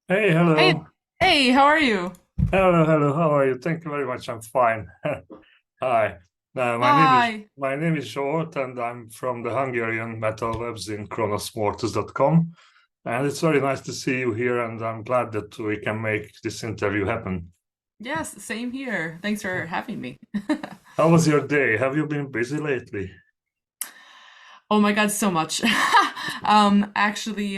Hey, Hey, hello. hey, how are you? Hello, hello. How are you? Thank you very much. I'm fine. Hi. My name is Hi. Zsolt, and I'm from the Hungarian metal webzine chronosmortus.com. And it's very nice to see you here, and I'm glad that we can make this interview happen. Yes, same here. Thanks for having me. How was your day? Have you been busy lately? Oh my God, so much. Actually,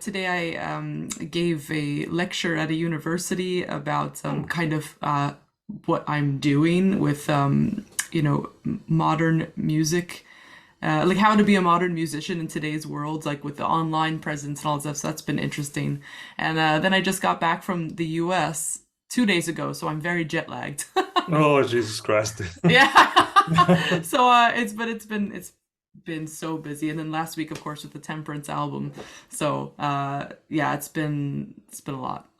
today I gave a lecture at a university about Hmm. kind of what I'm doing with modern music, like how to be a modern musician in today's world, like with the online presence and all that stuff. So that's been interesting. And then I just got back from the US 2 days ago, so I'm very jet lagged. Oh, Jesus Christ. Yeah. So it's been so busy. And then last week, of course, with the Temperance album. So yeah, it's been a lot.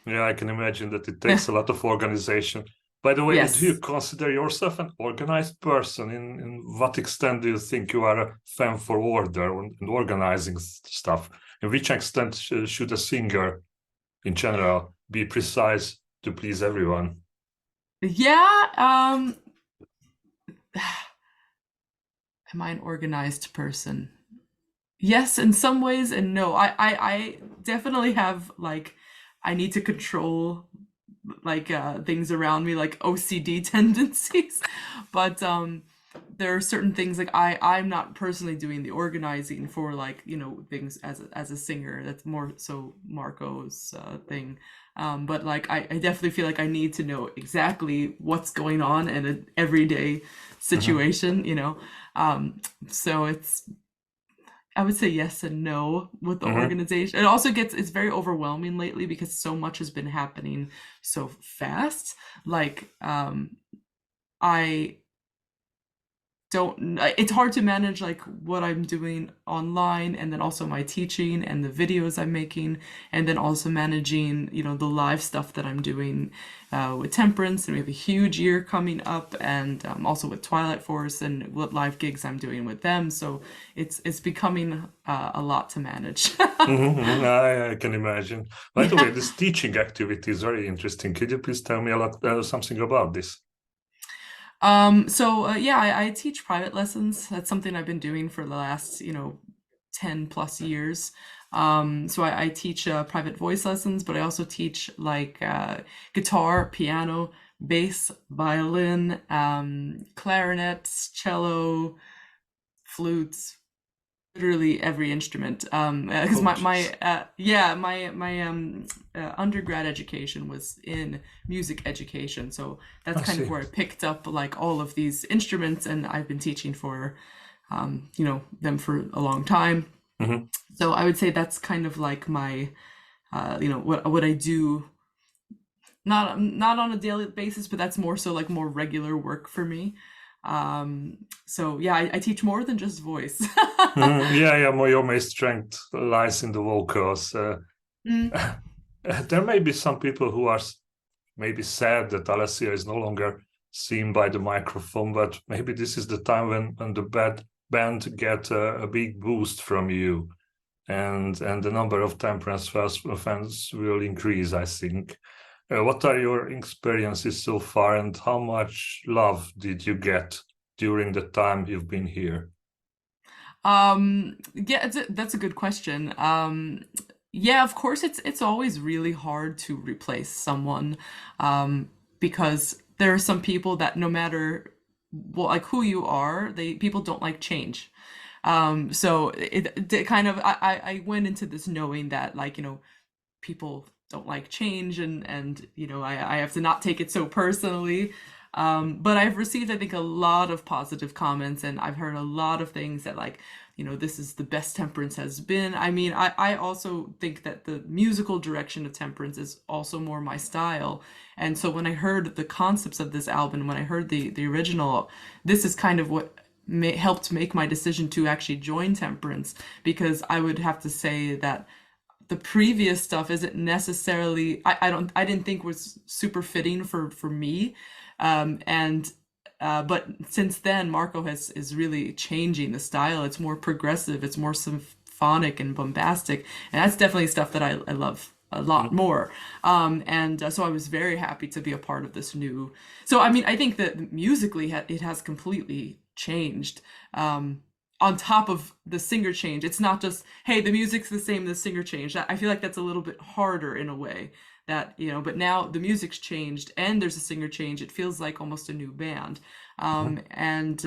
Yeah, I can imagine that it takes a lot of organization. By the way, do you Yes. consider yourself an organized person? In what extent do you think you are a fan for order and organizing stuff? In which extent should a singer in general be precise to please everyone? Yeah. Am I an organized person? Yes, in some ways, and no. I definitely have like I need to control like things around me, like OCD tendencies. But there are certain things like I'm not personally doing the organizing for like things as a singer. That's more so Marco's thing. But like I definitely feel like I need to know exactly what's going on in an everyday Mhm. situation. Um, so I would say yes and no with the Mhm. organization. It also it's very overwhelming lately because so much has been happening so fast. Like I don't it's hard to manage like what I'm doing online and then also my teaching and the videos I'm making and then also managing the live stuff that I'm doing with Temperance, and we have a huge year coming up, and also with Twilight Force and what live gigs I'm doing with them, so it's becoming a lot to manage. Mhm. Mhm. I can imagine. By the way, Yeah. this teaching activity is very interesting. Could you please tell me a lot something about this? So yeah, I teach private lessons. That's something I've been doing for the last 10 plus years. So I teach private voice lessons, but I also teach like guitar, piano, bass, violin, clarinet, cello, flutes, literally every instrument. Because Oh, my jeez. yeah, my undergrad education was in music education, so that's I kind of see. where I picked up like all of these instruments, and I've been teaching for them for a long time. Mhm. So I would say that's kind of like my what I do, not on a daily basis, but that's more so like more regular work for me. So yeah, I teach more than just voice. Mhm. Yeah, yeah, your main strength lies in the vocals. Mm. There may be some people who are maybe sad that Alessia is no longer seen by the microphone, but maybe this is the time when the band get a big boost from you, and the number of Temperance fans will increase, I think. What are your experiences so far, and how much love did you get during the time you've been here? Yeah, that's a good question. Yeah, of course, it's always really hard to replace someone, because there are some people that no matter like who you are, they people don't like change. So it kind of I went into this knowing that like people don't like change, and I have to not take it so personally. But I've received, I think, a lot of positive comments, and I've heard a lot of things that like this is the best Temperance has been. I mean, I also think that the musical direction of Temperance is also more my style, and so when I heard the concepts of this album, when I heard the original, this is kind of what helped make my decision to actually join Temperance, because I would have to say that the previous stuff isn't necessarily, I didn't think was super fitting for me. And But since then Marco has is really changing the style. It's more progressive, it's more symphonic and bombastic, and that's definitely stuff that I love. a lot Mhm. more. And so I was very happy to be a part of this new. So I mean, I think that musically it has completely changed. On top of the singer change, it's not just, hey, the music's the same, the singer changed. I feel like that's a little bit harder in a way that, but now the music's changed and there's a singer change. It feels like almost a new band. Mhm. And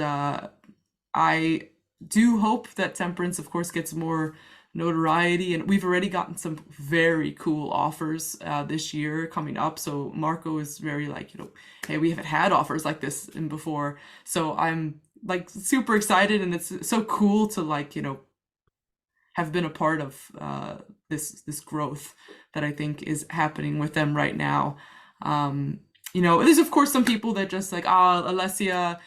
I do hope that Temperance, of course, gets more notoriety, and we've already gotten some very cool offers this year coming up. So Marco is very like, hey, we haven't had offers like this in before. So I'm like super excited, and it's so cool to like, have been a part of this growth that I think is happening with them right now. There's of course some people that just like, Alessia,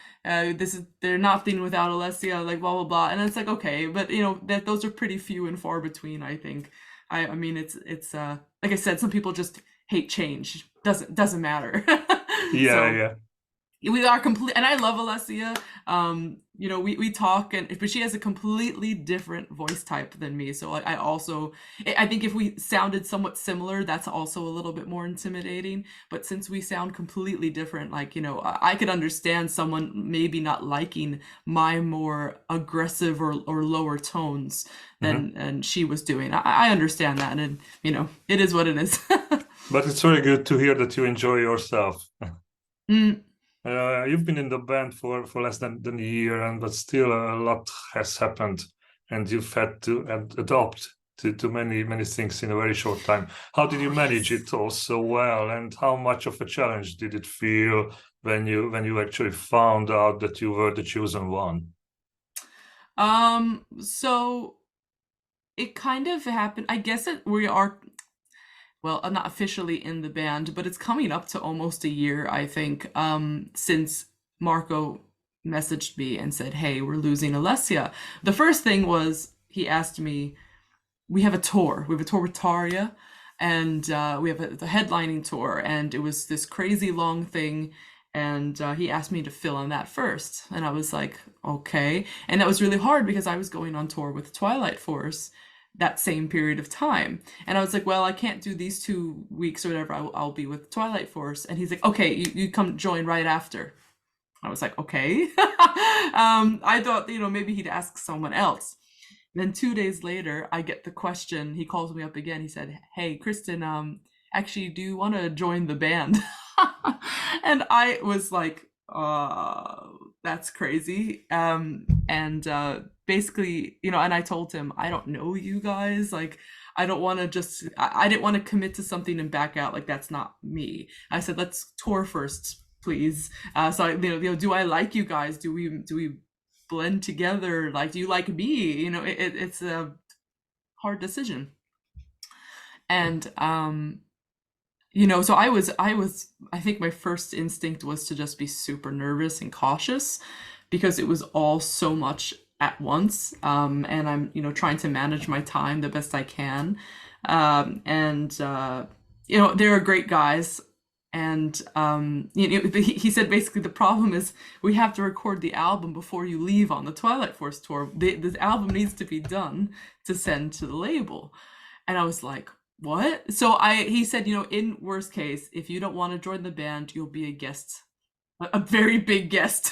they're nothing without Alessia, like blah blah blah, and it's like okay, but that those are pretty few and far between. I think. I mean it's like I said, some people just hate change. Doesn't matter. Yeah, So yeah. we are complete, and I love Alessia. We talk, but she has a completely different voice type than me. So like, I think if we sounded somewhat similar, that's also a little bit more intimidating. But since we sound completely different, like I could understand someone maybe not liking my more aggressive or lower tones Mhm. than she was doing. I understand that, and it is what it is. But it's very good to hear that you enjoy yourself. Mm. You've been in the band for less than a year, and but still a lot has happened, and you've had to adopt to many things in a very short time. How did you Oh manage yes. it all so well, and how much of a challenge did it feel when you actually found out that you were the chosen one? So it kind of happened. I guess we are, well, I'm not officially in the band, but it's coming up to almost a year, I think, since Marco messaged me and said, "Hey, we're losing Alessia." The first thing was he asked me, we have a tour. We have a tour with Tarja, and we have the headlining tour, and it was this crazy long thing. And he asked me to fill in that first, and I was like, okay. And that was really hard because I was going on tour with Twilight Force that same period of time, and I was like, well, I can't do these 2 weeks or whatever. I'll be with Twilight Force, and he's like, okay, you come join right after. I was like, okay. I thought, maybe he'd ask someone else. Then 2 days later, I get the question. He calls me up again. He said, "Hey, Kristin, actually, do you want to join the band?" And I was like, that's crazy." And basically, and I told him, I don't know you guys. Like, I don't want to just, I didn't want to commit to something and back out. Like, that's not me. I said, let's tour first, please. So, do I like you guys? Do we blend together? Like, do you like me? It's a hard decision. And so I think my first instinct was to just be super nervous and cautious because it was all so much at once. And I'm trying to manage my time the best I can. And they're great guys. And he said basically the problem is we have to record the album before you leave on the Twilight Force tour. The album needs to be done to send to the label. And I was like, what? So he said, in worst case, if you don't want to join the band, you'll be a guest, a very big guest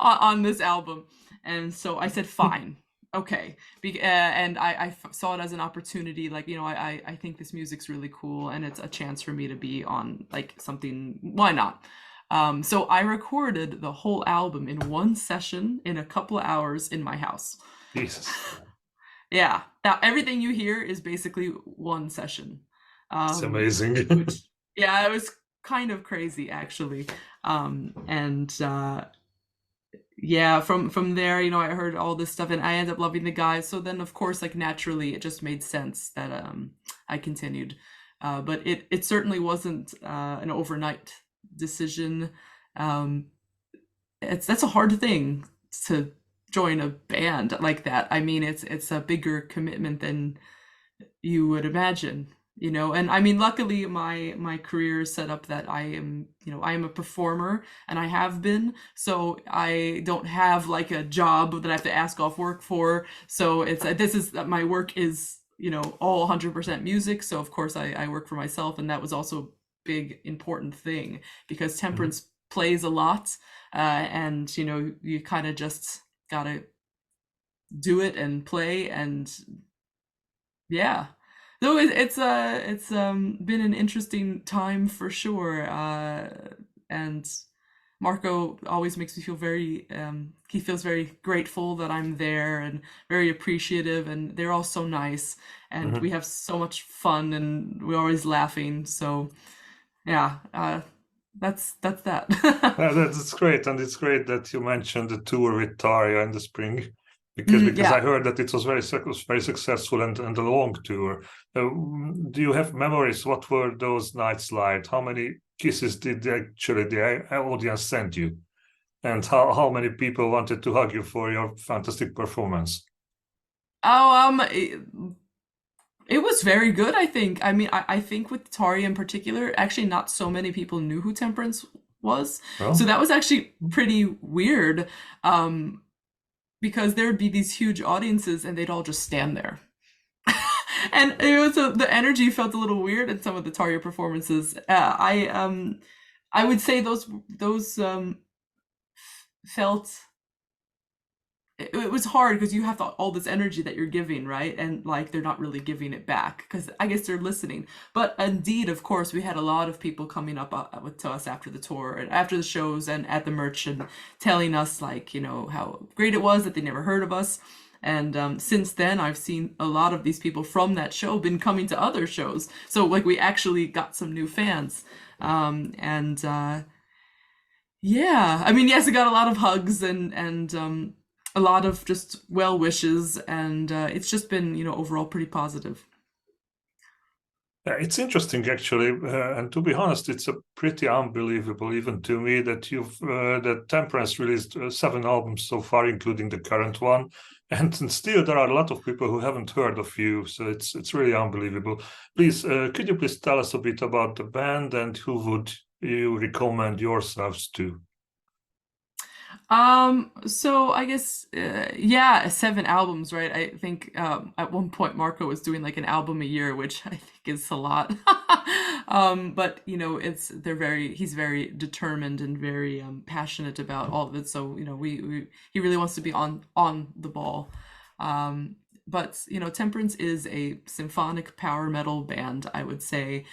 on this album. And so I said, fine, okay. And I saw it as an opportunity. Like, I think this music's really cool, and it's a chance for me to be on like something. Why not? So I recorded the whole album in one session in a couple of hours in my house. Jesus, Yeah, now everything you hear is basically one session. it's Which, amazing. yeah, it was kind of crazy actually. And yeah, from there, I heard all this stuff, and I ended up loving the guys. So then, of course, like naturally, it just made sense that I continued. But it certainly wasn't an overnight decision. Um, that's a hard thing to join a band like that. I mean, it's a bigger commitment than you would imagine, and I mean, luckily my career is set up that I am a performer, and I have been, so I don't have like a job that I have to ask off work for. So it's this is my work is all 100% music. So of course I work for myself, and that was also a big important thing because Temperance plays a lot, and you kind of just gotta do it and play, and yeah. No, it's been an interesting time for sure, and Marco always makes me feel very he feels very grateful that I'm there and very appreciative, and they're all so nice, and we Mhm. have so much fun and we're always laughing. So yeah, that's that. That's great, and it's great that you mentioned the tour with Tarja in the spring, because Yeah. I heard that it was very successful and a long tour. Do you have memories? What were those nights like? How many kisses did actually the audience send you, and how many people wanted to hug you for your fantastic performance? Oh, it was very good, I think. I mean, I think with Tari in particular, actually not so many people knew who Temperance was. So Well, that was actually pretty weird, um, because there would be these huge audiences and they'd all just stand there. And the energy felt a little weird in some of the Tarja performances. I would say those felt it was hard because you have all this energy that you're giving, right? And like they're not really giving it back because I guess they're listening. But indeed, of course, we had a lot of people coming up to us after the tour and after the shows and at the merch and telling us like how great it was that they never heard of us. And since then, I've seen a lot of these people from that show been coming to other shows. So like we actually got some new fans. And Yeah, I mean, yes, I got a lot of hugs and a lot of just well wishes, and it's just been, overall pretty positive. it's interesting actually, and to be honest, it's a pretty unbelievable even to me that that Temperance released 7 albums so far, including the current one, and still there are a lot of people who haven't heard of you. So it's really unbelievable. Please, could you please tell us a bit about the band and who would you recommend yourselves to? So I guess, yeah, 7 albums, right? I think at one point Marco was doing like an album a year, which I think is a lot. But he's very determined and very passionate about all of it. So he really wants to be on the ball. But Temperance is a symphonic power metal band, I would say.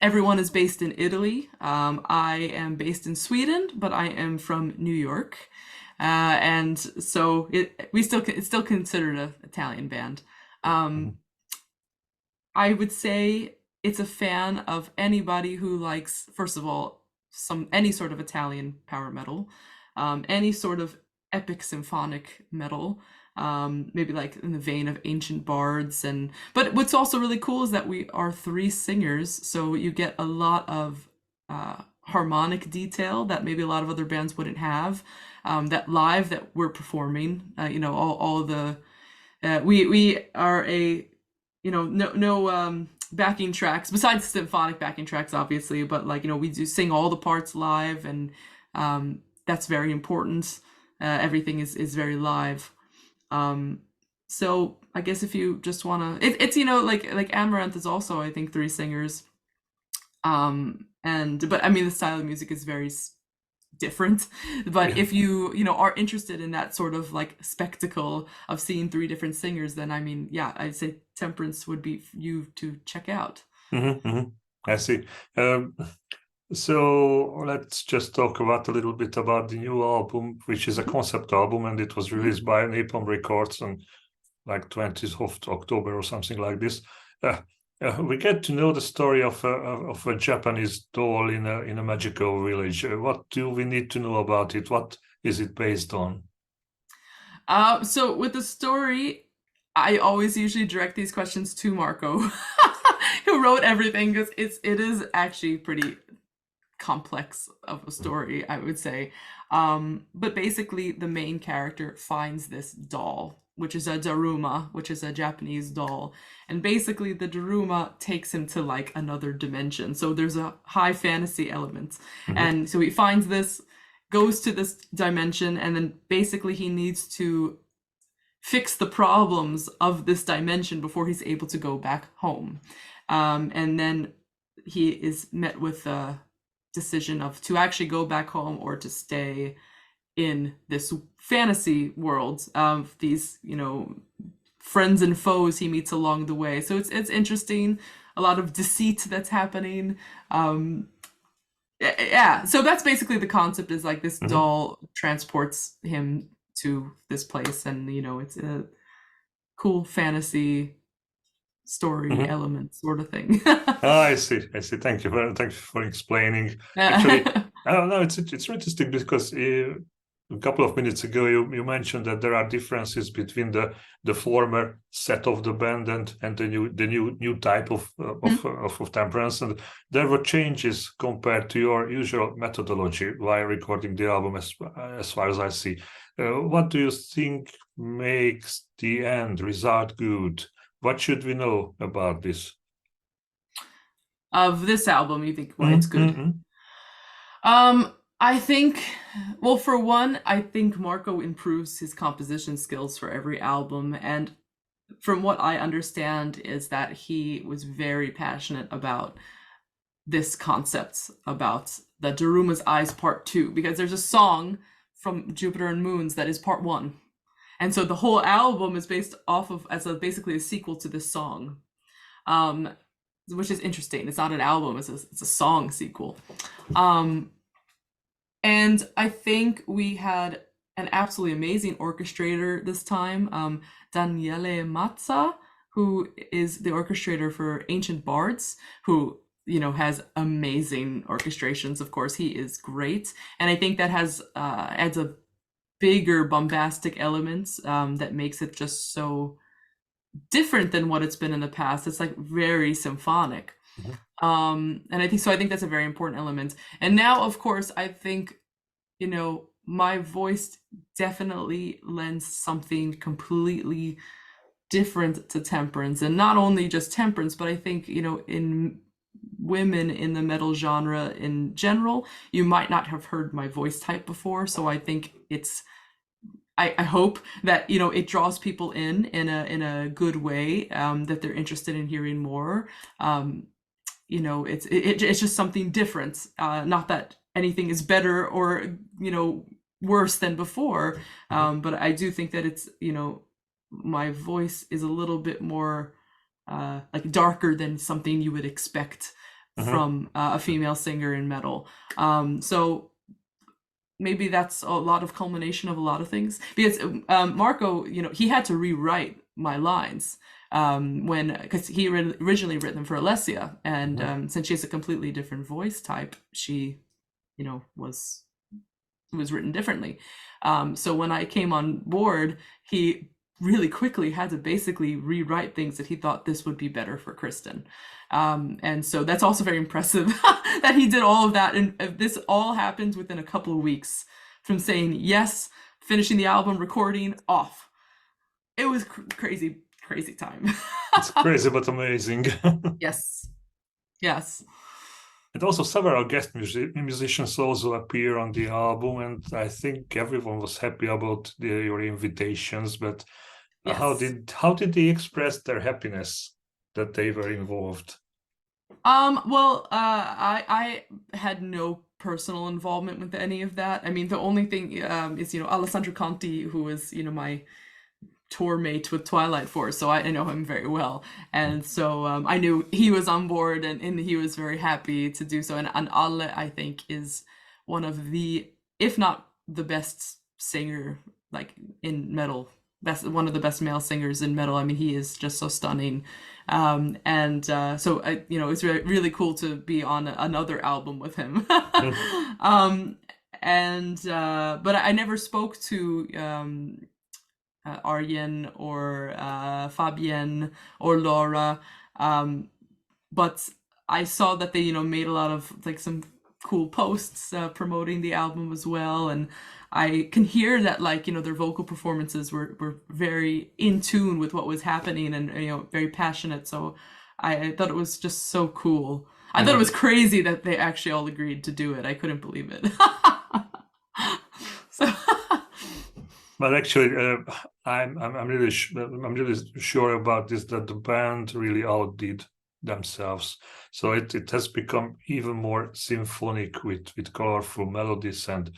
Everyone is based in Italy. I am based in Sweden, but I am from New York, and so it's still considered an Italian band. Um, Mhm. I would say it's a fan of anybody who likes, first of all, any sort of Italian power metal, any sort of epic symphonic metal, maybe like in the vein of ancient bards. And but what's also really cool is that we are 3 singers, so you get a lot of harmonic detail that maybe a lot of other bands wouldn't have. That live that we're performing, all the we are a no backing tracks besides symphonic backing tracks, obviously, but like we do sing all the parts live, and that's very important. Everything is very live. um so I guess if you just want to it's like Amaranth is also, I think, 3 singers. And but I mean the style of music is very different. But Yeah. if you are interested in that sort of like spectacle of seeing 3 different singers, then I mean, yeah, I'd say Temperance would be you to check out. I see. Um, So let's just talk about a little bit about the new album, which is a Mhm, concept album, and it was mhm. released by Napalm Records on like 20th of October or something like this. Uh, we get to know the story of a Japanese doll in a magical village. What do we need to know about it? What is it based on? So with the story, I always usually direct these questions to Marco, who wrote everything, because it is actually pretty complex of a story, I would say. But basically, the main character finds this doll, which is a Daruma, which is a Japanese doll. And basically, the Daruma takes him to like another dimension. So there's a high fantasy element. Mhm. And so he finds this, goes to this dimension, and then basically he needs to fix the problems of this dimension before he's able to go back home. And then he is met with a decision of to actually go back home or to stay in this fantasy world of these, friends and foes he meets along the way. So it's interesting. A lot of deceit that's happening. Yeah. So that's basically the concept. Is like this doll transports him to this place, and it's a cool fantasy story element sort of thing. I see. Thank you for explaining. Actually, I don't know. It's interesting because a couple of minutes ago you mentioned that there are differences between the former set of the band and the new type of Temperance, and there were changes compared to your usual methodology while recording the album, as far as I see. What do you think makes the end result good? What should we know about this? Of this album, you think why it's good? I think, well, for one, I think Marco improves his composition skills for every album. And from what I understand is that he was very passionate about this concept, about the Daruma's Eyes Part 2, because there's a song from Jupiter and Moons that is Part 1. And so the whole album is based off of, basically a sequel to this song, which is interesting. It's not an album, it's a song sequel. And I think we had an absolutely amazing orchestrator this time, Daniele Mazza, who is the orchestrator for Ancient Bards, who, has amazing orchestrations. Of course, he is great. And I think that adds a bigger bombastic elements that makes it just so different than what it's been in the past. It's like very symphonic. And I think that's a very important element. And now, of course, I think, my voice definitely lends something completely different to Temperance. And not only just Temperance, but I think, in women in the metal genre in general, you might not have heard my voice type before. So I think I hope that it draws people in a good way, that they're interested in hearing more. It's just something different. Not that anything is better or worse than before, but I do think that it's my voice is a little bit more like darker than something you would expect from a female singer in metal. So maybe that's a lot of culmination of a lot of things, because Marco, he had to rewrite my lines because he originally written them for Alessia, and since she has a completely different voice type, she was written differently. So when I came on board, he really quickly had to basically rewrite things that he thought this would be better for Kristin. And so that's also very impressive that he did all of that. And this all happened within a couple of weeks from saying yes, finishing the album, recording, off. It was crazy time. It's crazy but amazing. Yes. And also several guest musicians also appear on the album, and I think everyone was happy about your invitations. But Yes. how did they express their happiness that they were involved? Well, I had no personal involvement with any of that. I mean, the only thing is Alessandro Conti, who is my tour mate with Twilight Force, so I know him very well, and so I knew he was on board, and he was very happy to do so. And Alle, I think, is one of the, if not the best singer like in metal, one of the best male singers in metal. I mean, he is just so stunning, and so it's really cool to be on another album with him. But I never spoke to Arjen or Fabienne or Laura, but I saw that they made a lot of like some cool posts promoting the album as well, and I can hear that their vocal performances were very in tune with what was happening, and very passionate. So I thought it was just so cool. I thought it was crazy that they actually all agreed to do it. I couldn't believe it. So But actually, I'm really sure about this, that the band really outdid themselves. So it has become even more symphonic with colorful melodies and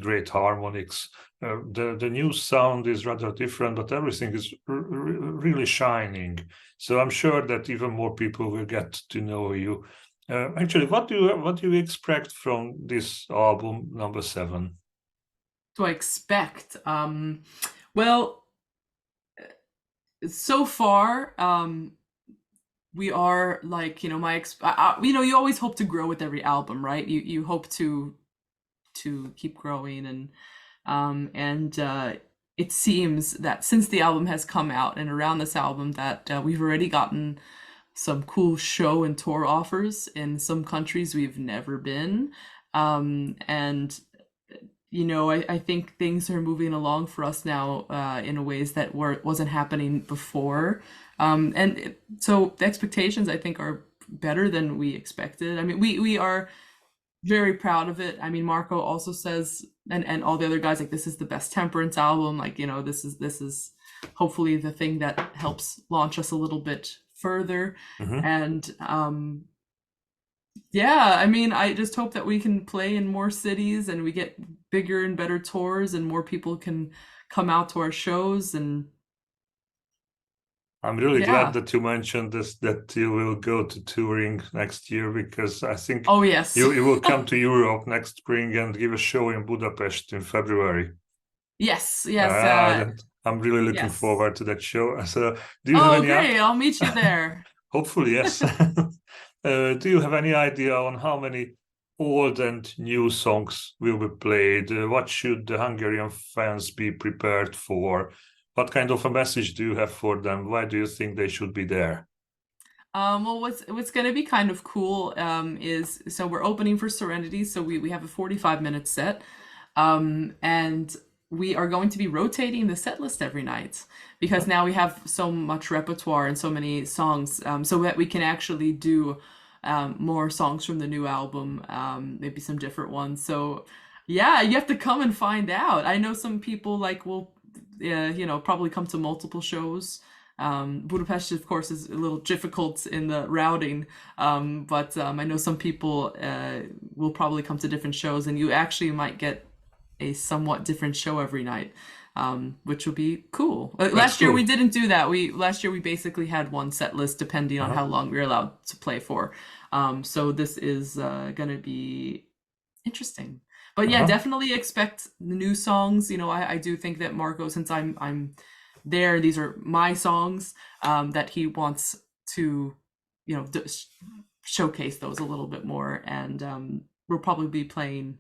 great harmonics. The new sound is rather different, but everything is really shining. So I'm sure that even more people will get to know you. Actually, what do you expect from this album number 7? To expect. Well, so far, we are like, you know, you know, you always hope to grow with every album, right? You hope to keep growing, and it seems that since the album has come out and around this album that we've already gotten some cool show and tour offers in some countries we've never been. And you know, I think things are moving along for us now in a ways that wasn't happening before. So the expectations, I think, are better than we expected. I mean, we are very proud of it. I mean, Marco also says, and all the other guys, like, this is the best Temperance album. Like, you know, this is hopefully the thing that helps launch us a little bit further. Mm-hmm. And yeah, I mean, I just hope that we can play in more cities and we get bigger and better tours and more people can come out to our shows. And I'm really glad yeah. that you mentioned this, that you will go to touring next year, because I think Oh, yes. you will come to Europe next spring and give a show in Budapest in February. Yes, I'm really looking yes. forward to that show. So, do you have Oh, any? great! I'll meet you there. Hopefully, yes. Do you have any idea on how many old and new songs will be played? What should the Hungarian fans be prepared for? What kind of a message do you have for them? Why do you think they should be there? Well, what's going to be kind of cool is, so we're opening for Serenity, so we have a 45-minute set, and we are going to be rotating the set list every night because now we have so much repertoire and so many songs, so that we can actually do more songs from the new album, maybe some different ones. So yeah, you have to come and find out. I know some people like will, you know, probably come to multiple shows. Budapest, of course, is a little difficult in the routing, but I know some people will probably come to different shows, and you actually might get a somewhat different show every night, which will be cool. Last year cool. we didn't do that. Last year we basically had one set list depending on how long we were allowed to play for. So this is gonna be interesting. But yeah, definitely expect new songs. You know, I do think that Marco, since I'm there, these are my songs, that he wants to, you know, showcase those a little bit more. And we'll probably be playing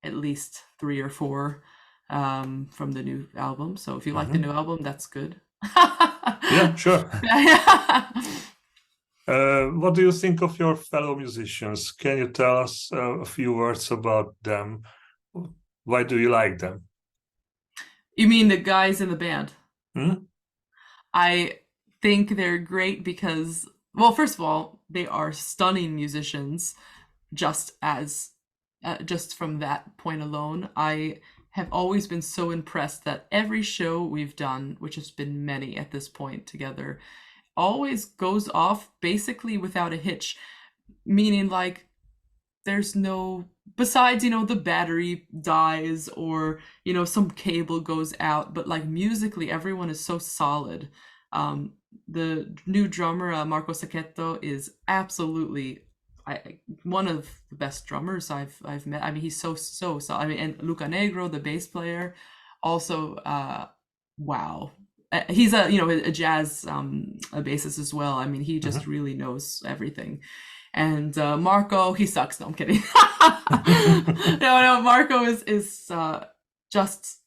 at least 3 or 4 from the new album. So if you like the new album, that's good. Yeah, sure. Yeah. What do you think of your fellow musicians? Can you tell us a few words about them? Why do you like them? You mean the guys in the band? Hmm? I think they're great because, well, first of all, they are stunning musicians. Just from that point alone, I have always been so impressed that every show we've done, which has been many at this point together, always goes off basically without a hitch, meaning like there's no, besides, you know, the battery dies or, you know, some cable goes out, but like musically everyone is so solid. The new drummer, Marco Sacchetto, is absolutely one of the best drummers I've met. I mean, he's so solid. I mean, and Luca Negro, the bass player, also wow. He's a, you know, a jazz a bassist as well. I mean, he just really knows everything. And Marco, he sucks. No, I'm kidding. No, Marco is just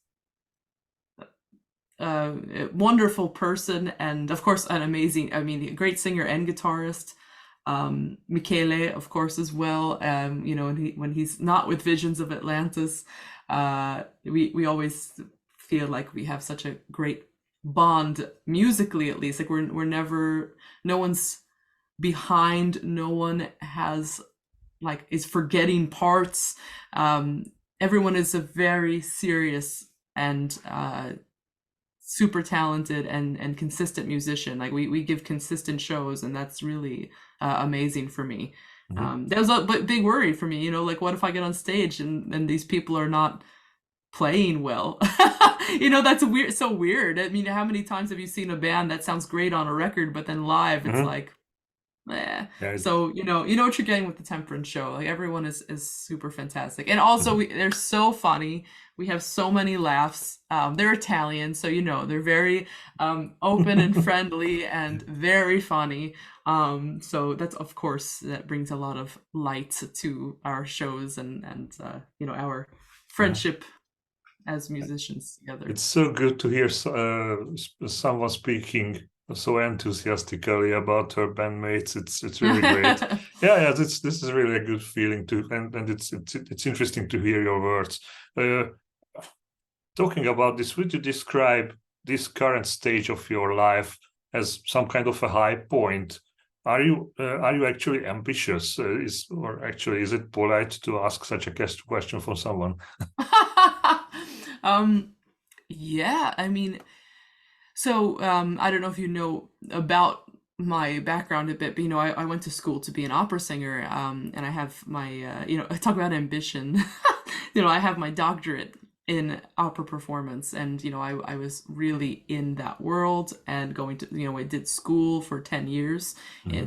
a wonderful person, and of course an amazing, I mean, a great singer and guitarist. Michele, of course, as well. You know, when he's not with Visions of Atlantis, we always feel like we have such a great bond musically, at least. Like we're never, no one's behind, no one has like is forgetting parts. Everyone is a very serious and super talented and consistent musician. Like we give consistent shows, and that's really amazing for me. That was a big worry for me, like what if I get on stage and these people are not playing well? That's weird. So weird. I mean, how many times have you seen a band that sounds great on a record, but then live it's like, eh. Yeah, So you know what you're getting with the Temperance show. Like everyone is super fantastic, and also they're so funny. We have so many laughs. They're Italian, so they're very open and friendly and very funny. So that's, of course, that brings a lot of light to our shows and our friendship as musicians together. it's so good to hear someone speaking so enthusiastically about her bandmates. It's really great. Yeah, this is really a good feeling too, and it's interesting to hear your words. Talking about this, would you describe this current stage of your life as some kind of a high point? Are you actually ambitious? Is it polite to ask such a question from someone? Yeah, I mean, so I don't know if you know about my background a bit, but I went to school to be an opera singer, and I have my talk about ambition. I have my doctorate in opera performance, and I was really in that world and going to I did school for 10 years,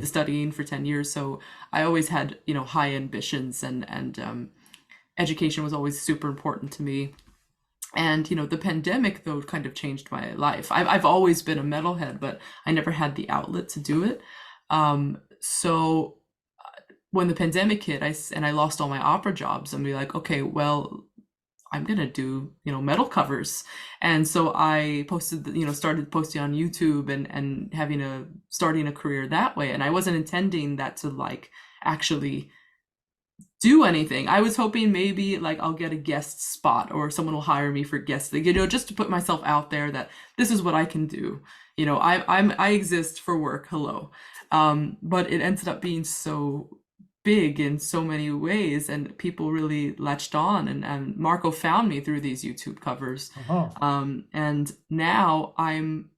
studying for 10 years, so I always had high ambitions, and education was always super important to me. And the pandemic though kind of changed my life. I've always been a metalhead, but I never had the outlet to do it. So when the pandemic hit, I lost all my opera jobs, and be like, okay, well, I'm gonna do metal covers. And so I posted started posting on YouTube and starting a career that way. And I wasn't intending that to like actually do anything. I was hoping maybe like I'll get a guest spot or someone will hire me for guest, just to put myself out there that this is what I can do. I exist for work. Hello. But it ended up being so big in so many ways, and people really latched on, and Marco found me through these YouTube covers. And now I'm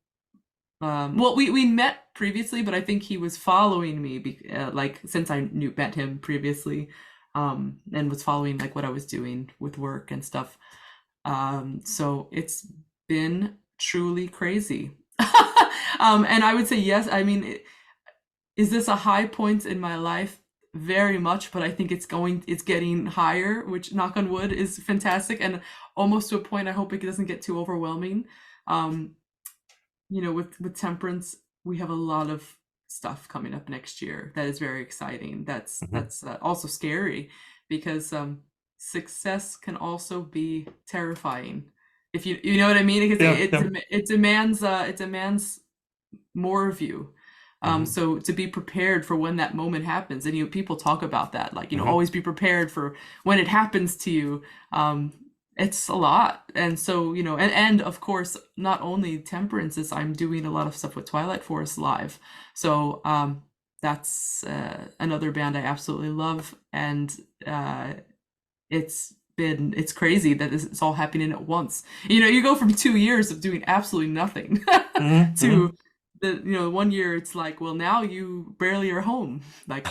well, we met previously, but I think he was following me like since I met him previously, and was following like what I was doing with work and stuff. So it's been truly crazy. And I would say yes. I mean, is this a high point in my life? Very much, but I think it's getting higher, which, knock on wood, is fantastic, and almost to a point I hope it doesn't get too overwhelming. With Temperance, we have a lot of stuff coming up next year that is very exciting. That's also scary, because success can also be terrifying, if you know what I mean, because it demands more of you. So to be prepared for when that moment happens, and people talk about that, like always be prepared for when it happens to you. It's a lot. And so and of course, not only Temperance, is I'm doing a lot of stuff with Twilight Forest live, so that's another band I absolutely love, and it's crazy that it's all happening at once. You go from 2 years of doing absolutely nothing to the 1 year it's like, well, now you barely are home. Like,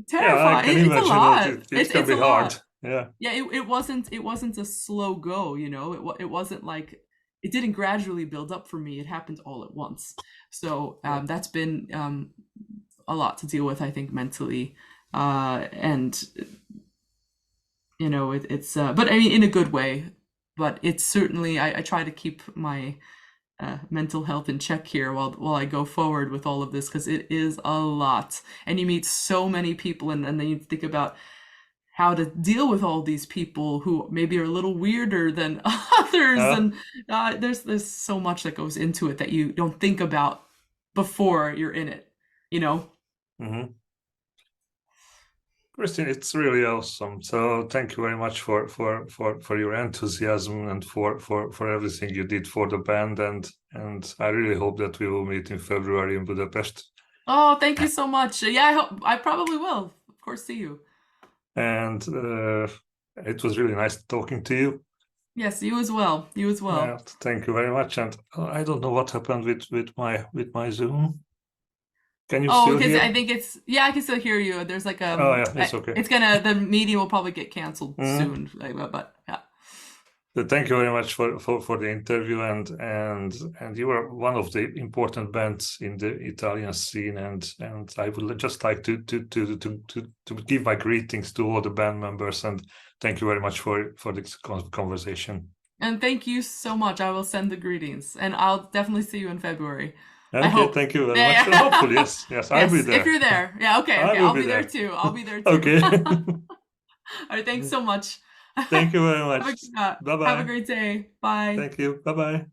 terrifying. I can It's a imagine lot. it can It's be a hard. lot. Yeah. Yeah, it wasn't a slow go, it wasn't like, it didn't gradually build up for me. It happened all at once. So that's been a lot to deal with, I think, mentally, and it's but I mean, in a good way. But it's certainly, I try to keep my mental health in check here while I go forward with all of this, because it is a lot, and you meet so many people, and then you think about how to deal with all these people who maybe are a little weirder than others, and there's so much that goes into it that you don't think about before you're in it. Kristin, it's really awesome. So thank you very much for your enthusiasm and for everything you did for the band, and I really hope that we will meet in February in Budapest. Oh, thank you so much. Yeah, I probably will, of course, see you. And it was really nice talking to you. Yes, you as well. You as Yeah, well. thank you very much. And I don't know what happened with my Zoom. Can you Oh, still because hear? I think it's yeah, I can still hear you. There's like Oh yeah, it's okay. it's gonna the meeting will probably get canceled Mhm. soon. But yeah. So thank you very much for the interview, and you are one of the important bands in the Italian scene, and I would just like to give my greetings to all the band members, and thank you very much for this conversation. And thank you so much. I will send the greetings, and I'll definitely see you in February. I Okay, hope. thank you very much. Yeah, Hopefully, yeah. yes, I'll be Yes, if there. you're there. Yeah, okay, I okay. will I'll be be there there. too. I'll be there too. Okay. All right, thanks so much. Thank you very much. Have Bye a bye. great day. Bye. Thank you. Bye bye.